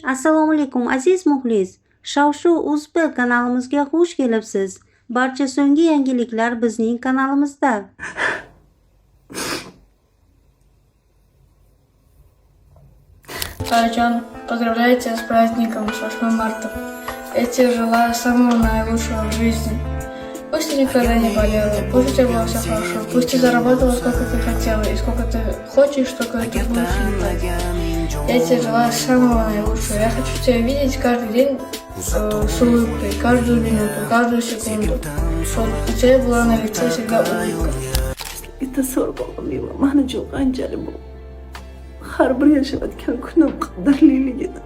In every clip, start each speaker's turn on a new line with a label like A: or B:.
A: Assalomu alaykum aziz muxlis. Shov-shuv Uzbek kanalimizga xush kelibsiz. Barcha so'nggi yangiliklar bizning kanalimizda.
B: Айчан, поздравляю тебя с праздником, с 8 марта. Я тебе желаю самого наилучшего в жизни. Пусть ты никогда не болела, пусть у тебя было все хорошо, пусть ты зарабатывала сколько ты хотела и сколько ты хочешь, столько ты будешь летать. Я тебе желаю самого наилучшего. Я хочу тебя видеть каждый день с улыбкой, каждую минуту, каждую секунду. Чтобы у тебя была на лице всегда улыбка.
C: Это so'rag'im mana jo'q qanchalik bu har bir yashayotgan kunim qadrliligini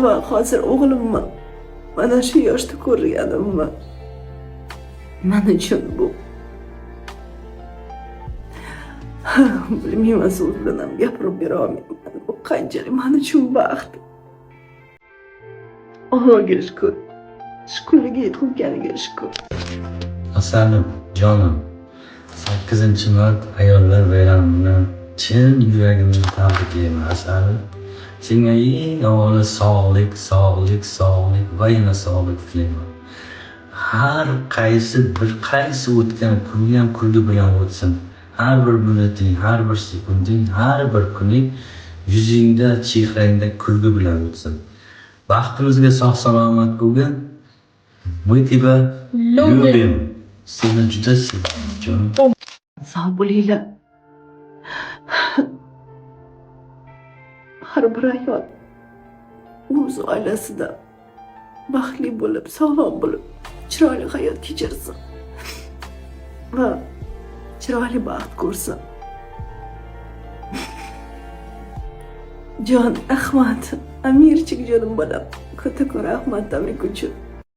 C: va hozir o'g'limni mana shu yoshda ko'rganimni men uchun bu bilmayman so'z bilan ham gapirib bera olmayman. Bu qanchalik men uchun baxt. Allohga shukr. Shukrligiga yetganiga shukr.
D: Asalim, jonim, 8 mart ayollar bayramini chin yuragimdan tabriklayman. Asalim, senga eng avvalo sog'lik va yana sog'lik tilayman. Har qaysi o'tgan kuning ham kulgi bilan o'tsin. Har bir minuting, har bir sekunding, har bir kuning yuzingda, chehrangda kulgi bilan o'tsin. Baxtimizga sog' salomat bo'lgin. Мы тебя любим. Seni juda sevaman, jonim.
C: Sog' bo'linglar. Har bir ayol o'z oilasida baxtli bo'lib, sog'lom bo'lib, chiroyli hayot kechirsin va chiroyli baxt ko'rsin. Jon, rahmat. Amirchik jonim bolam. Katta rahmat tabrik uchun.